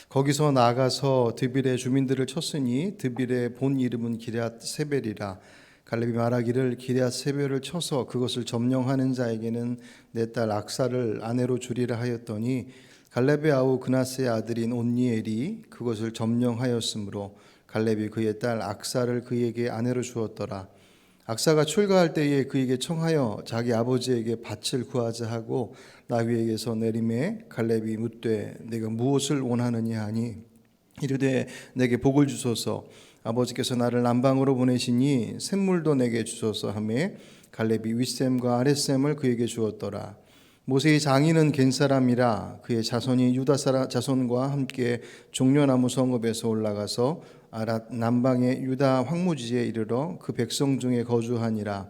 거기서 나가서 드빌의 주민들을 쳤으니 드빌의 본 이름은 기럇 세벨이라. 갈렙이 말하기를 기럇 세벨을 쳐서 그것을 점령하는 자에게는 내 딸 악사를 아내로 주리라 하였더니 갈렙의 아우 그나스의 아들인 온니엘이 그것을 점령하였으므로 갈렙이 그의 딸 악사를 그에게 아내로 주었더라. 악사가 출가할 때에 그에게 청하여 자기 아버지에게 밭을 구하자 하고 나귀에게서 내림에 갈렙이 묻되 내가 무엇을 원하느냐 하니 이르되 내게 복을 주소서. 아버지께서 나를 남방으로 보내시니 샘물도 내게 주소서 하매 갈렙이 윗샘과 아랫샘을 그에게 주었더라. 모세의 장인은 겐 사람이라 그의 자손이 유다 자손과 함께 종려나무 성읍에서 올라가서 아랏 남방의 유다 황무지에 이르러 그 백성 중에 거주하니라.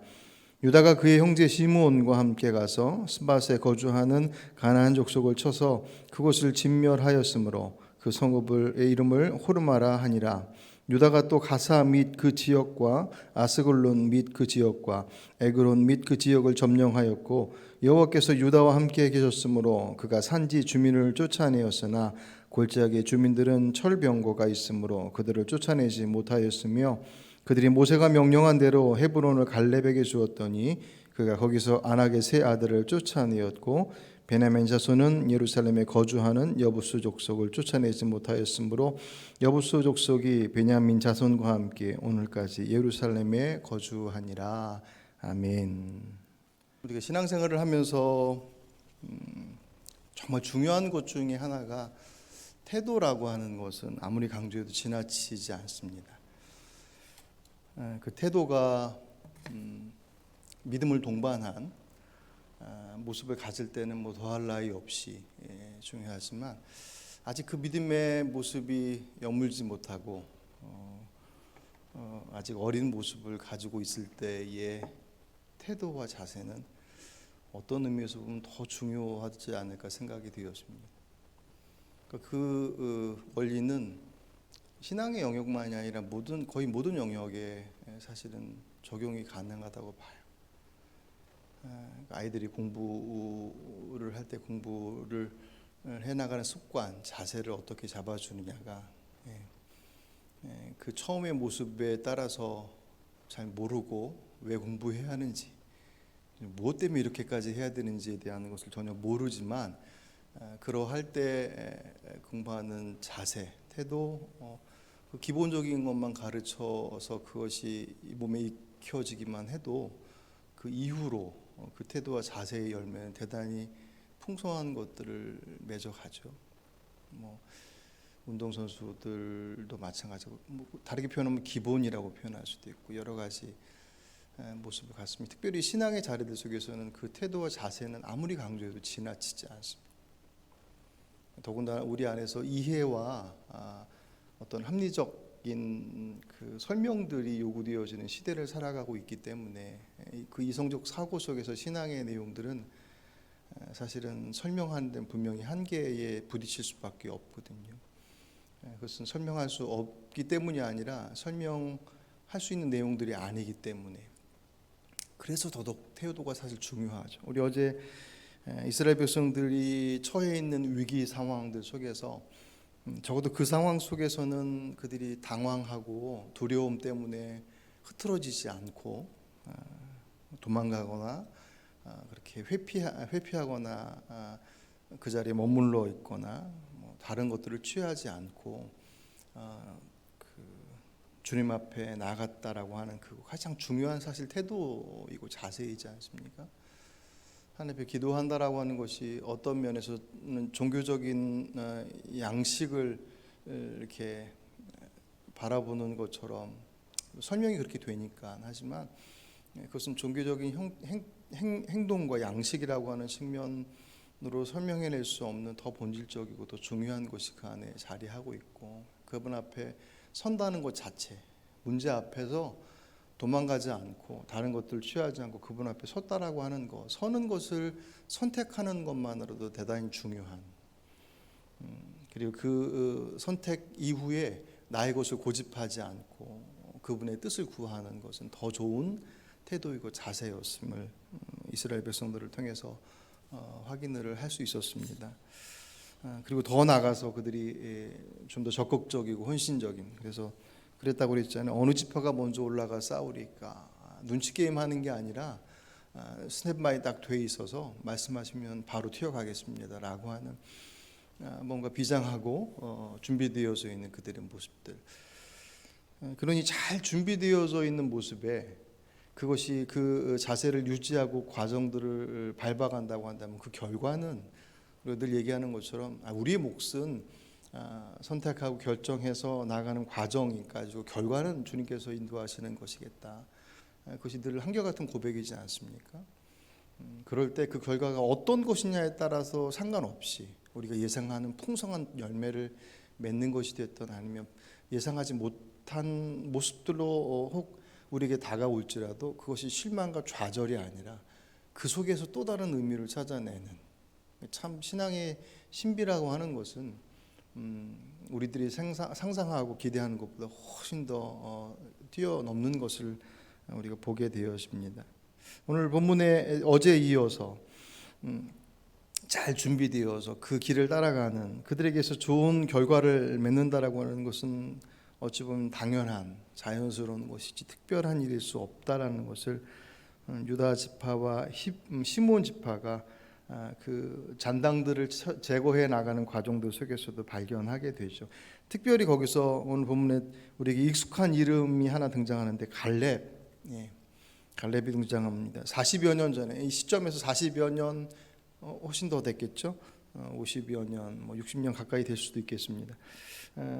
유다가 그의 형제 시므온과 함께 가서 스밧에 거주하는 가나안 족속을 쳐서 그곳을 진멸하였으므로 그 성읍의 이름을 호르마라 하니라. 유다가 또 가사 및 그 지역과 아스글론 및 그 지역과 에그론 및 그 지역을 점령하였고 여호와께서 유다와 함께 계셨으므로 그가 산지 주민을 쫓아내었으나 골짜기의 주민들은 철병거가 있으므로 그들을 쫓아내지 못하였으며 그들이 모세가 명령한 대로 헤브론을 갈렙에게 주었더니 그가 거기서 안악의 세 아들을 쫓아내었고 베냐민 자손은 예루살렘에 거주하는 여부수 족속을 쫓아내지 못하였으므로 여부수 족속이 베냐민 자손과 함께 오늘까지 예루살렘에 거주하니라. 아멘. 우리가 신앙생활을 하면서 정말 중요한 것 중에 하나가 태도라고 하는 것은 아무리 강조해도 지나치지 않습니다. 그 태도가 믿음을 동반한 모습을 가질 때는 뭐 더할 나위 없이 중요하지만 아직 그 믿음의 모습이 여물지 못하고 아직 어린 모습을 가지고 있을 때의 태도와 자세는 어떤 의미에서 보면 더 중요하지 않을까 생각이 되었습니다. 그 원리는 신앙의 영역만이 아니라 거의 모든 영역에 사실은 적용이 가능하다고 봐요. 아이들이 공부를 할 때 공부를 해나가는 습관, 자세를 어떻게 잡아주느냐가 그 처음의 모습에 따라서 잘 모르고 왜 공부해야 하는지, 무엇 때문에 이렇게까지 해야 되는지에 대한 것을 전혀 모르지만 그러할 때 공부하는 자세, 태도, 그 기본적인 것만 가르쳐서 그것이 몸에 익혀지기만 해도 그 이후로 그 태도와 자세의 열매는 대단히 풍성한 것들을 맺어가죠. 운동선수들도 마찬가지고 다르게 표현하면 기본이라고 표현할 수도 있고 여러 가지 모습을 갖습니다. 특별히 신앙의 자리들 속에서는 그 태도와 자세는 아무리 강조해도 지나치지 않습니다. 더군다나 우리 안에서 이해와 어떤 합리적인 그 설명들이 요구되어지는 시대를 살아가고 있기 때문에 그 이성적 사고 속에서 신앙의 내용들은 사실은 설명하는 데는 분명히 한계에 부딪힐 수밖에 없거든요. 그것은 설명할 수 없기 때문이 아니라 설명할 수 있는 내용들이 아니기 때문에 그래서 더더욱 태도가 사실 중요하죠. 우리 어제 이스라엘 백성들이 처해 있는 위기 상황들 속에서 적어도 그 상황 속에서는 그들이 당황하고 두려움 때문에 흐트러지지 않고 도망가거나 그렇게 회피하거나 그 자리에 머물러 있거나 다른 것들을 취하지 않고 주님 앞에 나갔다라고 하는 그 가장 중요한 사실 태도이고 자세이지 않습니까? 하나님 앞에 기도한다라고 하는 것이 어떤 면에서는 종교적인 양식을 이렇게 바라보는 것처럼 설명이 그렇게 되니까 하지만 그것은 종교적인 행동과 양식이라고 하는 측면으로 설명해낼 수 없는 더 본질적이고 더 중요한 것이 그 안에 자리하고 있고 그분 앞에 선다는 것 자체, 문제 앞에서 도망가지 않고 다른 것들을 취하지 않고 그분 앞에 섰다라고 하는 것, 서는 것을 선택하는 것만으로도 대단히 중요한 그리고 그 선택 이후에 나의 것을 고집하지 않고 그분의 뜻을 구하는 것은 더 좋은 태도이고 자세였음을 이스라엘 백성들을 통해서 확인을 할 수 있었습니다. 그리고 더 나가서 그들이 좀 더 적극적이고 헌신적인, 그래서 그랬다고 그랬잖아요. 어느 지파가 먼저 올라가 싸우리까. 눈치 게임 하는 게 아니라 스탠바이 딱 돼 있어서 말씀하시면 바로 튀어가겠습니다라고 하는 뭔가 비장하고 준비되어져 있는 그들의 모습들. 그러니 잘 준비되어져 있는 모습에 그것이 그 자세를 유지하고 과정들을 밟아간다고 한다면 그 결과는 우리가 늘 얘기하는 것처럼 우리의 몫은 선택하고 결정해서 나가는 과정이니까 결과는 주님께서 인도하시는 것이겠다. 그것이 늘 한결같은 고백이지 않습니까? 그럴 때 그 결과가 어떤 것이냐에 따라서 상관없이 우리가 예상하는 풍성한 열매를 맺는 것이 됐든 아니면 예상하지 못한 모습들로 혹 우리에게 다가올지라도 그것이 실망과 좌절이 아니라 그 속에서 또 다른 의미를 찾아내는, 참 신앙의 신비라고 하는 것은 우리들이 상상하고 기대하는 것보다 훨씬 더 뛰어넘는 것을 우리가 보게 되었습니다. 오늘 본문에 어제 이어서 잘 준비되어서 그 길을 따라가는 그들에게서 좋은 결과를 맺는다라고 하는 것은 어찌 보면 당연한 자연스러운 것이지 특별한 일일 수 없다라는 것을 유다 지파와 시몬 지파가 그 잔당들을 제거해 나가는 과정들 속에서도 발견하게 되죠. 특별히 거기서 오늘 본문에 우리에게 익숙한 이름이 하나 등장하는데 갈렙, 갈렙이 등장합니다. 40여 년 전에, 이 시점에서 40여 년 훨씬 더 됐겠죠. 50여 년, 60년 가까이 될 수도 있겠습니다.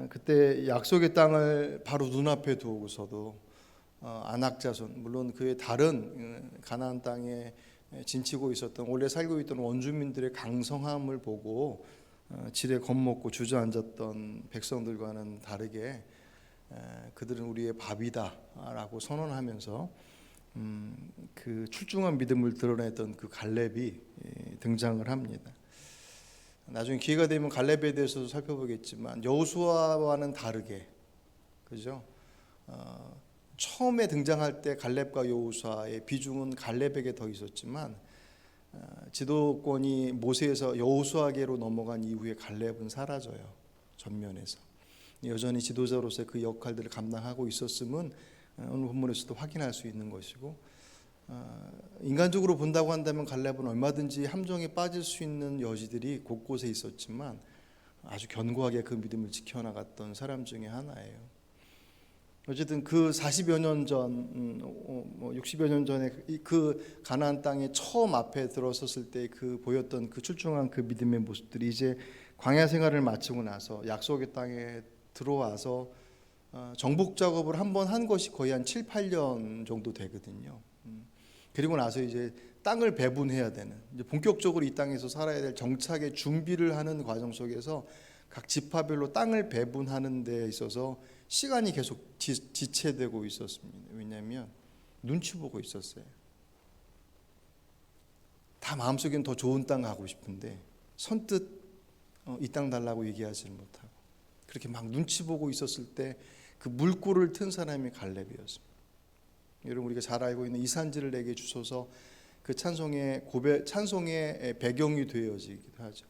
그때 약속의 땅을 바로 눈앞에 두고서도 아낙자손, 물론 그의 다른 가나안 땅에 진치고 있었던, 원래 살고 있던 원주민들의 강성함을 보고 지레 겁먹고 주저앉았던 백성들과는 다르게 그들은 우리의 밥이다라고 선언하면서 그 출중한 믿음을 드러냈던 그 갈렙이 등장을 합니다. 나중에 기회가 되면 갈렙에 대해서도 살펴보겠지만 여호수아와는 다르게, 그죠? 처음에 등장할 때 갈렙과 여호수아의 비중은 갈렙에게 더 있었지만 지도권이 모세에서 여호수아에게로 넘어간 이후에 갈렙은 사라져요. 전면에서 여전히 지도자로서의 그 역할들을 감당하고 있었음은 오늘 본문에서도 확인할 수 있는 것이고, 인간적으로 본다고 한다면 갈렙은 얼마든지 함정에 빠질 수 있는 여지들이 곳곳에 있었지만 아주 견고하게 그 믿음을 지켜나갔던 사람 중에 하나예요. 어쨌든 그 40여 년 전, 60여 년 전에 그 가나안 땅에 처음 앞에 들어섰을 때 그 보였던 그 출중한 그 믿음의 모습들이 이제 광야 생활을 마치고 나서 약속의 땅에 들어와서 정복 작업을 한번 한 것이 거의 한 7, 8년 정도 되거든요. 그리고 나서 이제 땅을 배분해야 되는, 이제 본격적으로 이 땅에서 살아야 될 정착의 준비를 하는 과정 속에서 각 지파별로 땅을 배분하는 데 있어서 시간이 계속 지체되고 있었습니다. 왜냐하면 눈치 보고 있었어요. 다 마음속엔 더 좋은 땅 가고 싶은데 선뜻 이 땅 달라고 얘기하지를 못하고 그렇게 막 눈치 보고 있었을 때 그 물꼬를 튼 사람이 갈렙이었습니다. 여러분, 우리가 잘 알고 있는 이 산지를 내게 주소서, 그 찬송의 배경이 되어지기도 하죠.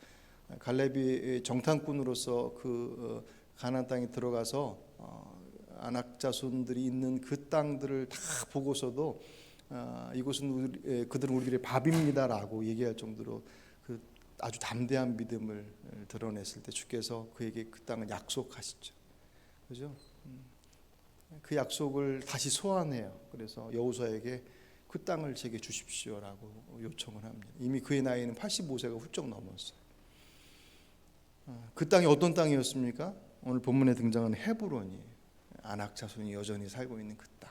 갈렙이 정탐꾼으로서 그 가나안 땅에 들어가서 아낙 자손들이 있는 그 땅들을 다 보고서도 이곳은 그들은 우리들의 밥입니다라고 얘기할 정도로 그 아주 담대한 믿음을 드러냈을 때 주께서 그에게 그 땅을 약속하시죠. 그죠? 그 약속을 다시 소환해요. 그래서 여호수아에게 그 땅을 제게 주십시오라고 요청을 합니다. 이미 그의 나이는 85세가 훌쩍 넘었어요. 그 땅이 어떤 땅이었습니까? 오늘 본문에 등장하는 헤브론이에요. 아낙 자손이 여전히 살고 있는 그 땅.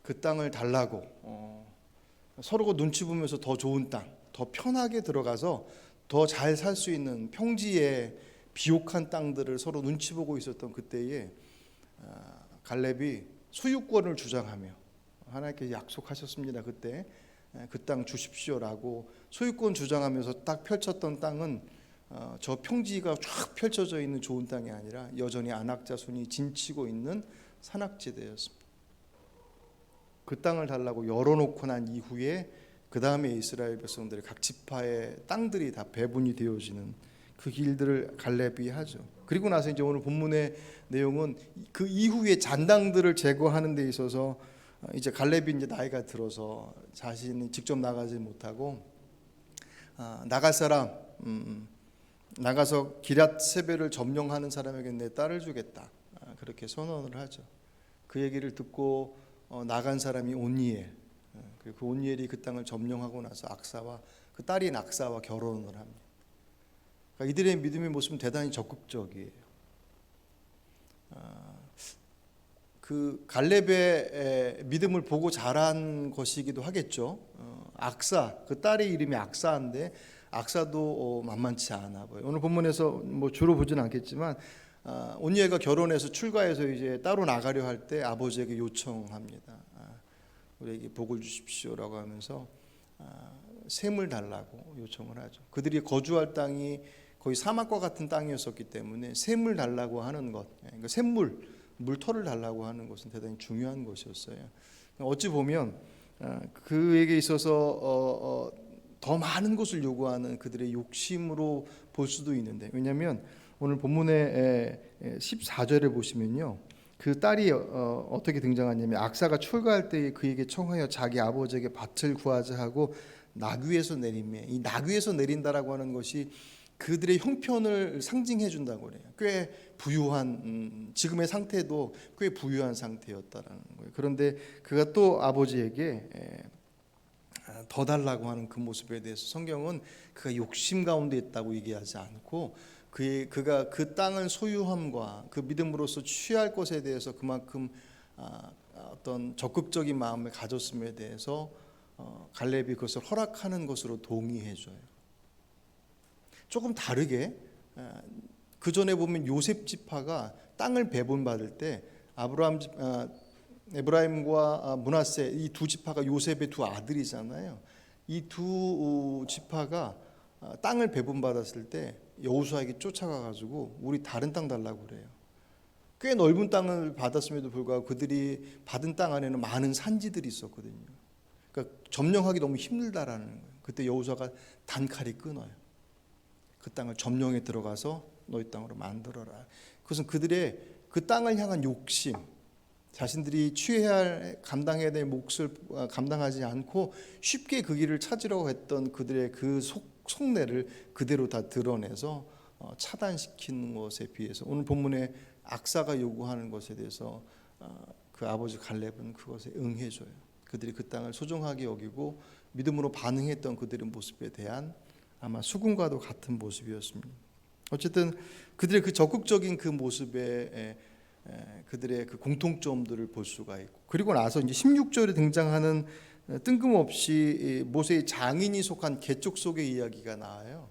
그 땅을 달라고 서로가 눈치 보면서 더 좋은 땅, 더 편하게 들어가서 더 잘 살 수 있는 평지의 비옥한 땅들을 서로 눈치 보고 있었던 그때에 갈렙이 소유권을 주장하며, 하나님께 약속하셨습니다. 그때 그 땅 주십시오라고 소유권 주장하면서 딱 펼쳤던 땅은 저 평지가 쫙 펼쳐져 있는 좋은 땅이 아니라 여전히 아낙 자손이 진치고 있는 산악지대였습니다. 그 땅을 달라고 열어놓고 난 이후에 그 다음에 이스라엘 백성들의 각 지파의 땅들이 다 배분이 되어지는 그 길들을 갈렙이 하죠. 그리고 나서 이제 오늘 본문의 내용은 그 이후에 잔당들을 제거하는 데 있어서 이제 갈렙이 이제 나이가 들어서 자신이 직접 나가지 못하고 나갈 사람 나가서 기럇 세벨을 점령하는 사람에게 내 딸을 주겠다, 그렇게 선언을 하죠. 그 얘기를 듣고 나간 사람이 온니엘, 그리고 그 온니엘이 그 땅을 점령하고 나서 악사와 그 딸인 악사와 결혼을 합니다. 그러니까 이들의 믿음의 모습은 대단히 적극적이에요. 그 갈렙의 믿음을 보고 자란 것이기도 하겠죠. 악사, 그 딸의 이름이 악사인데 악사도 만만치 않아 보여요. 오늘 본문에서 뭐 주로 보지는 않겠지만 온니엘과 결혼해서 출가해서 이제 따로 나가려 할 때 아버지에게 요청합니다. 우리에게 복을 주십시오라고 하면서 셈을 달라고 요청을 하죠. 그들이 거주할 땅이 거의 사막과 같은 땅이었었기 때문에 셈을 달라고 하는 것, 그러니까 샘물, 물터를 달라고 하는 것은 대단히 중요한 것이었어요. 어찌 보면 그에게 있어서 더 많은 것을 요구하는 그들의 욕심으로 볼 수도 있는데, 왜냐하면 오늘 본문의 14절에 보시면요, 그 딸이 어떻게 등장하냐면 악사가 출가할 때 그에게 청하여 자기 아버지에게 밭을 구하자 하고 나귀에서 내리매, 이 나귀에서 내린다라고 하는 것이 그들의 형편을 상징해 준다고 그래요. 꽤 부유한, 지금의 상태도 꽤 부유한 상태였다라는 거예요. 그런데 그가 또 아버지에게 더 달라고 하는 그 모습에 대해서 성경은 그가 욕심 가운데 있다고 얘기하지 않고 그가 그 땅을 소유함과 그 믿음으로서 취할 것에 대해서 그만큼 어떤 적극적인 마음을 가졌음에 대해서 갈렙이 그것을 허락하는 것으로 동의해줘요. 조금 다르게 그 전에 보면 요셉 지파가 땅을 배분받을 때 에브라임과 므낫세, 이 두 지파가 요셉의 두 아들이잖아요. 이 두 지파가 땅을 배분받았을 때 여호수아에게 쫓아가 가지고 우리 다른 땅 달라고 그래요. 꽤 넓은 땅을 받았음에도 불구하고 그들이 받은 땅 안에는 많은 산지들이 있었거든요. 그러니까 점령하기 너무 힘들다라는 거예요. 그때 여호수아가 단칼에 끊어요. 그 땅을 점령에 들어가서 너희 땅으로 만들어라. 그것은 그들의 그 땅을 향한 욕심, 자신들이 취해야 할, 감당해야 될 몫을 감당하지 않고 쉽게 그 길을 찾으려고 했던 그들의 그 속내를 그대로 다 드러내서 차단시키는 것에 비해서 오늘 본문에 악사가 요구하는 것에 대해서 그 아버지 갈렙은 그것에 응해줘요. 그들이 그 땅을 소중하게 여기고 믿음으로 반응했던 그들의 모습에 대한 아마 수군과도 같은 모습이었습니다. 어쨌든 그들의 그 적극적인 그 모습에 그들의 그 공통점들을 볼 수가 있고, 그리고 나서 이제 16절에 등장하는 뜬금없이 모세의 장인이 속한 개족 속의 이야기가 나와요.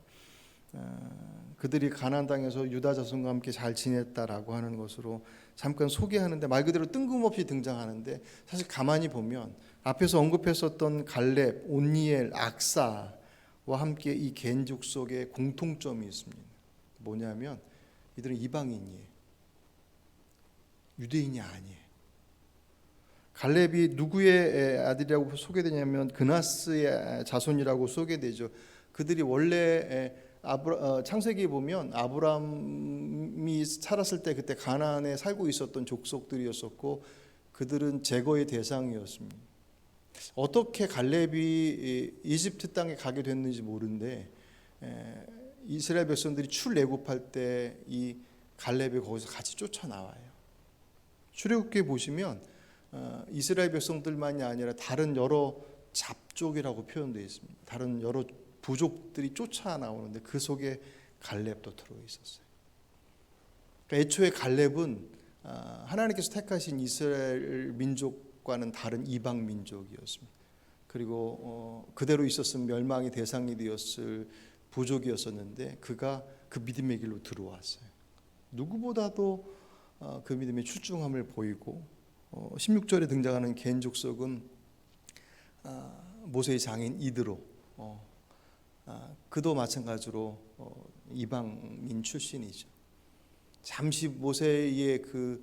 그들이 가나안 땅에서 유다 자손과 함께 잘 지냈다라고 하는 것으로 잠깐 소개하는데 말 그대로 뜬금없이 등장하는데, 사실 가만히 보면 앞에서 언급했었던 갈렙, 온니엘, 악사와 함께 이 겐족 속에 공통점이 있습니다. 뭐냐면 이들은 이방인이에요. 유대인이 아니에요. 갈렙이 누구의 아들이라고 소개되냐면 그나스의 자손이라고 소개되죠. 그들이 원래 창세기에 보면 아브라함이 살았을 때 그때 가나안에 살고 있었던 족속들이었었고 그들은 제거의 대상이었습니다. 어떻게 갈렙이 이집트 땅에 가게 됐는지 모르는데 이스라엘 백성들이 출애굽할 때 이 갈렙이 거기서 같이 쫓아나와요. 출애굽기에 보시면 이스라엘 백성들만이 아니라 다른 여러 잡족이라고 표현되어 있습니다. 다른 여러 부족들이 쫓아나오는데 그 속에 갈렙도 들어있었어요. 그러니까 애초에 갈렙은 하나님께서 택하신 이스라엘 민족과는 다른 이방 민족이었습니다. 그리고 그대로 있었으면 멸망의 대상이 되었을 부족이었었는데 그가 그 믿음의 길로 들어왔어요. 누구보다도 그 믿음의 출중함을 보이고 16절에 등장하는 겐 족속은 모세의 장인 이드로, 그도 마찬가지로 이방인 출신이죠. 잠시 모세의 그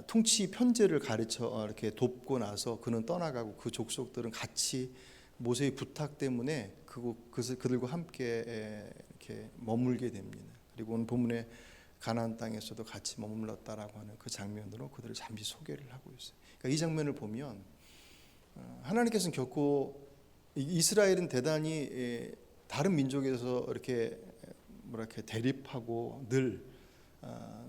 통치 편제를 가르쳐 이렇게 돕고 나서 그는 떠나가고 그 족속들은 같이 모세의 부탁 때문에 그들과 함께 이렇게 머물게 됩니다. 그리고 오늘 본문에 가나안 땅에서도 같이 머물렀다라고 하는 그 장면으로 그들을 잠시 소개를 하고 있어요. 그러니까 이 장면을 보면 하나님께서는 결코 이스라엘은 대단히 다른 민족에서 이렇게 대립하고 늘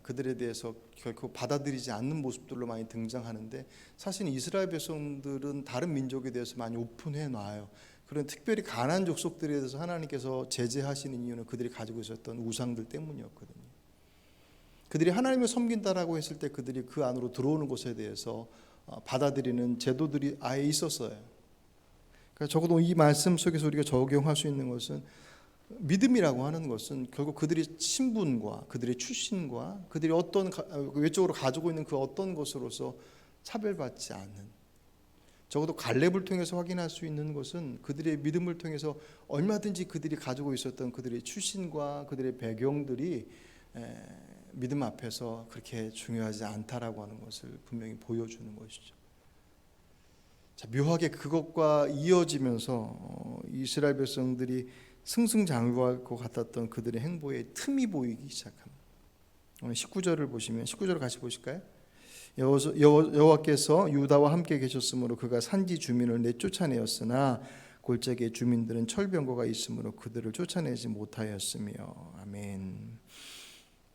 그들에 대해서 결코 받아들이지 않는 모습들로 많이 등장하는데, 사실 이스라엘 백성들은 다른 민족에 대해서 많이 오픈해 놔요. 그런 특별히 가나안 족속들에 대해서 하나님께서 제재하시는 이유는 그들이 가지고 있었던 우상들 때문이었거든요. 그들이 하나님을 섬긴다라고 했을 때 그들이 그 안으로 들어오는 것에 대해서 받아들이는 제도들이 아예 있었어요. 그러니까 적어도 이 말씀 속에서 우리가 적용할 수 있는 것은, 믿음이라고 하는 것은 결국 그들의 신분과 그들의 출신과 그들이 어떤 외적으로 가지고 있는 그 어떤 것으로서 차별받지 않는, 적어도 갈렙을 통해서 확인할 수 있는 것은 그들의 믿음을 통해서 얼마든지 그들이 가지고 있었던 그들의 출신과 그들의 배경들이 믿음 앞에서 그렇게 중요하지 않다라고 하는 것을 분명히 보여주는 것이죠. 자, 묘하게 그것과 이어지면서 이스라엘 백성들이 승승장구할 것 같았던 그들의 행보에 틈이 보이기 시작합니다. 오늘 19절을 보시면, 19절을 같이 보실까요? 여호와께서 유다와 함께 계셨으므로 그가 산지 주민을 내쫓아내었으나 골짜기의 주민들은 철병거가 있으므로 그들을 쫓아내지 못하였으며. 아멘.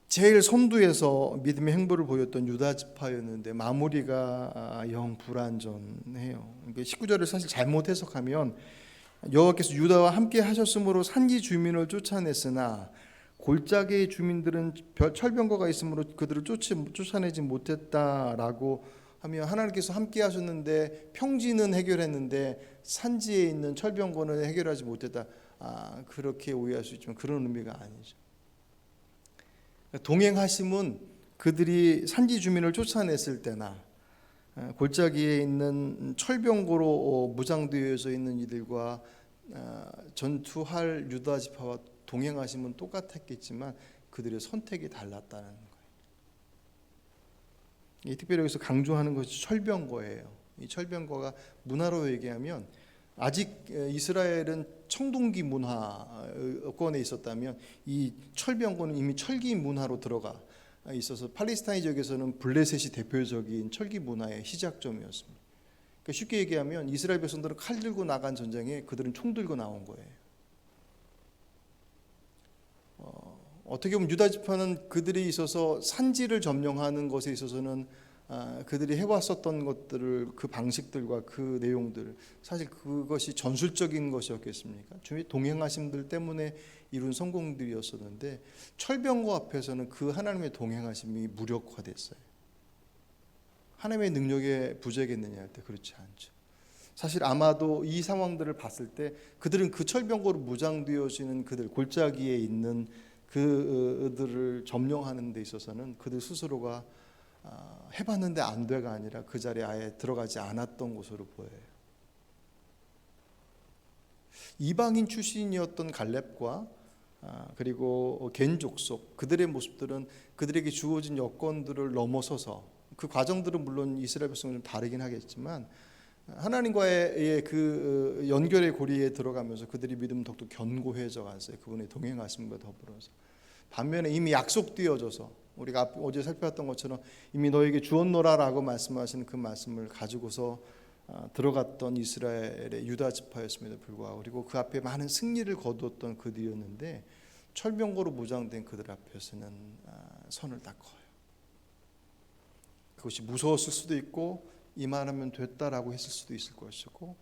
제일 선두에서 믿음의 행보를 보였던 유다 지파였는데 마무리가 영 불완전해요. 19절을 사실 잘못 해석하면, 여호와께서 유다와 함께 하셨으므로 산지 주민을 쫓아냈으나 골짜기의 주민들은 철병거가 있으므로 그들을 쫓아내지 못했다라고 하면, 하나님께서 함께 하셨는데 평지는 해결했는데 산지에 있는 철병거는 해결하지 못했다, 그렇게 오해할 수 있지만 그런 의미가 아니죠. 동행하심은 그들이 산지 주민을 쫓아냈을 때나 골짜기에 있는 철병거로 무장되어져 있는 이들과 전투할 유다 지파와 동행하심은 똑같았겠지만 그들의 선택이 달랐다는 거예요. 특별히 여기서 강조하는 것이 철병거예요. 이 철병거가 문화로 얘기하면, 아직 이스라엘은 청동기 문화권에 있었다면 이 철병거는 이미 철기 문화로 들어가 있어서 팔레스타인 지역에서는 블레셋이 대표적인 철기 문화의 시작점이었습니다. 그러니까 쉽게 얘기하면 이스라엘 백성들은 칼 들고 나간 전쟁에 그들은 총 들고 나온 거예요. 어떻게 보면 유다 지파는 그들이 있어서 산지를 점령하는 것에 있어서는 그들이 해왔었던 것들을, 그 방식들과 그 내용들, 사실 그것이 전술적인 것이었겠습니까? 주의 동행하심들 때문에 이룬 성공들이었었는데, 철병거 앞에서는 그 하나님의 동행하심이 무력화됐어요. 하나님의 능력에 부재겠느냐 할 때 그렇지 않죠. 사실 아마도 이 상황들을 봤을 때 그들은 그 철병거로 무장되어지는 그들, 골짜기에 있는 그들을 점령하는 데 있어서는 그들 스스로가 해봤는데 안 돼가 아니라 그 자리에 아예 들어가지 않았던 것으로 보여요. 이방인 출신이었던 갈렙과 그리고 겐 족속, 그들의 모습들은 그들에게 주어진 여건들을 넘어서서, 그 과정들은 물론 이스라엘 백성은 좀 다르긴 하겠지만 하나님과의 그 연결의 고리에 들어가면서 그들이 믿음은 더욱더 견고해져 갔어요. 그분의 동행하심과 더불어서. 반면에 이미 약속되어져서, 우리가 어제 살펴봤던 것처럼 이미 너에게 주었노라라고 말씀하시는 그 말씀을 가지고서 들어갔던 이스라엘의 유다 지파였음에도 불구하고, 그리고 그 앞에 많은 승리를 거두었던 그들이었는데 철병거로 무장된 그들 앞에서는 선을 딱 그어요. 그것이 무서웠을 수도 있고 이만하면 됐다라고 했을 수도 있을 것이고,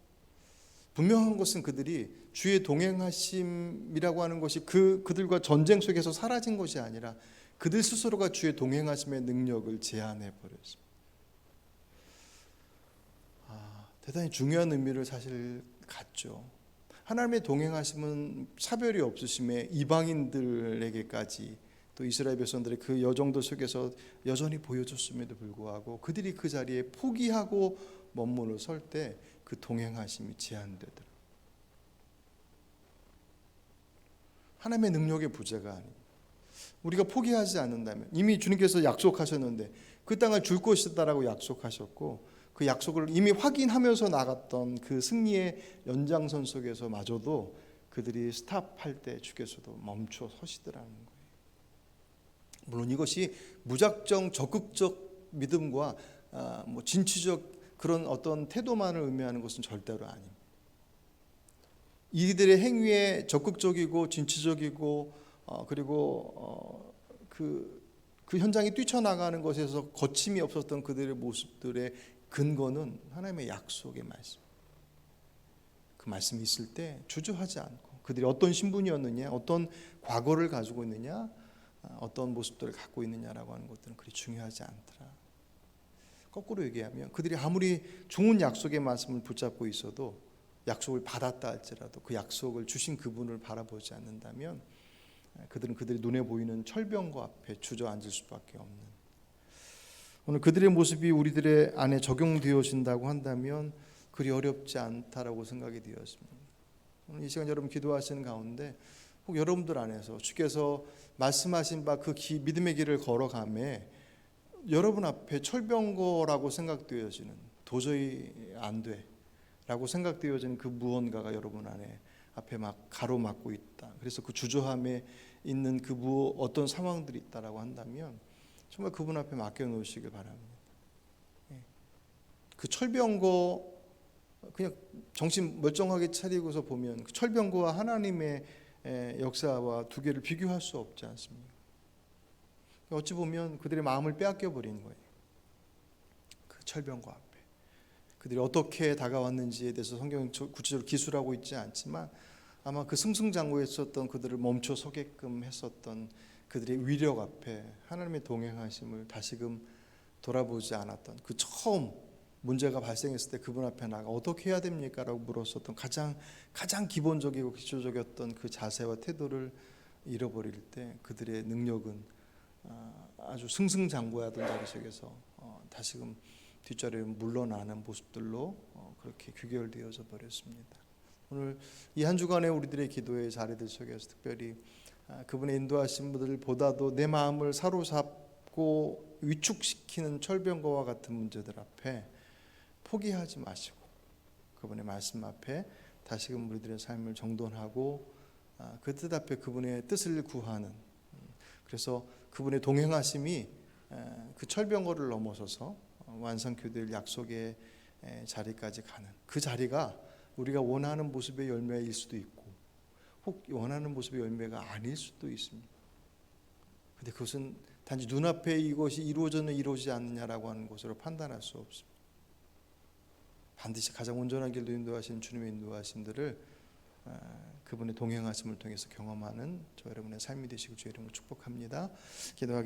분명한 것은 그들이 주의 동행하심이라고 하는 것이 그들과 전쟁 속에서 사라진 것이 아니라 그들 스스로가 주의 동행하심의 능력을 제한해 버렸습니다. 대단히 중요한 의미를 사실 갖죠. 하나님의 동행하심은 차별이 없으심에 이방인들에게까지, 또 이스라엘 백성들의 그 여정도 속에서 여전히 보여줬음에도 불구하고 그들이 그 자리에 포기하고 머물러 설 때 그 동행하심이 제한되더라고요. 하나님의 능력의 부재가 아닙니다. 우리가 포기하지 않는다면, 이미 주님께서 약속하셨는데 그 땅을 줄 것이다라고 약속하셨고, 그 약속을 이미 확인하면서 나갔던 그 승리의 연장선 속에서마저도 그들이 스탑할 때 주께서도 멈춰 서시더라는 거예요. 물론 이것이 무작정 적극적 믿음과 진취적 그런 어떤 태도만을 의미하는 것은 절대로 아닙니다. 이들의 행위에 적극적이고 진취적이고 그리고 그 현장에 뛰쳐나가는 것에서 거침이 없었던 그들의 모습들의 근거는 하나님의 약속의 말씀. 그 말씀이 있을 때 주저하지 않고 그들이 어떤 신분이었느냐, 어떤 과거를 가지고 있느냐, 어떤 모습들을 갖고 있느냐라고 하는 것들은 그리 중요하지 않더라. 거꾸로 얘기하면 그들이 아무리 좋은 약속의 말씀을 붙잡고 있어도 약속을 받았다 할지라도 그 약속을 주신 그분을 바라보지 않는다면 그들은 그들의 눈에 보이는 철병거 앞에 주저앉을 수밖에 없는, 오늘 그들의 모습이 우리들의 안에 적용되어진다고 한다면 그리 어렵지 않다라고 생각이 되었습니다. 오늘 이 시간 여러분 기도하시는 가운데 혹 여러분들 안에서 주께서 말씀하신 바 그 믿음의 길을 걸어가매 여러분 앞에 철병거라고 생각되어지는, 도저히 안 돼 라고 생각되어지는 그 무언가가 여러분 안에 앞에 막 가로막고 있다. 그래서 그 주저함에 있는 그 어떤 상황들이 있다라고 한다면 정말 그분 앞에 맡겨놓으시길 바랍니다. 그 철병거 그냥 정신 멀쩡하게 차리고서 보면 그 철병거와 하나님의 역사와 두 개를 비교할 수 없지 않습니까? 어찌 보면 그들의 마음을 빼앗겨 버린 거예요. 그 철병거 앞에 그들이 어떻게 다가왔는지에 대해서 성경은 구체적으로 기술하고 있지 않지만 아마 그 승승장구에 있었던 그들을 멈춰 서게끔 했었던 그들의 위력 앞에 하나님의 동행하심을 다시금 돌아보지 않았던, 그 처음 문제가 발생했을 때 그분 앞에 나가 어떻게 해야 됩니까? 라고 물었었던 가장 기본적이고 기초적이었던 그 자세와 태도를 잃어버릴 때 그들의 능력은 아주 승승장구하던 자리 속에서 다시금 뒷자리에 물러나는 모습들로 그렇게 귀결되어져 버렸습니다. 오늘 이 한 주간의 우리들의 기도의 자리들 속에서 특별히 그분의 인도하신 분들보다도 내 마음을 사로잡고 위축시키는 철병거와 같은 문제들 앞에 포기하지 마시고 그분의 말씀 앞에 다시금 우리들의 삶을 정돈하고 그 뜻 앞에 그분의 뜻을 구하는, 그래서 그분의 동행하심이 그 철병거를 넘어서서 완성될 약속의 자리까지 가는 그 자리가 우리가 원하는 모습의 열매일 수도 있고 혹 원하는 모습의 열매가 아닐 수도 있습니다. 그런데 그것은 단지 눈앞에 이것이 이루어졌느냐 이루어지지 않느냐라고 하는 것으로 판단할 수 없습니다. 반드시 가장 온전한 길로 인도하시는 주님의 인도하심들을 그분의 동행하심을 통해서 경험하는 저 여러분의 삶이 되시고 주의 이름으로 축복합니다. 기도하겠습니다.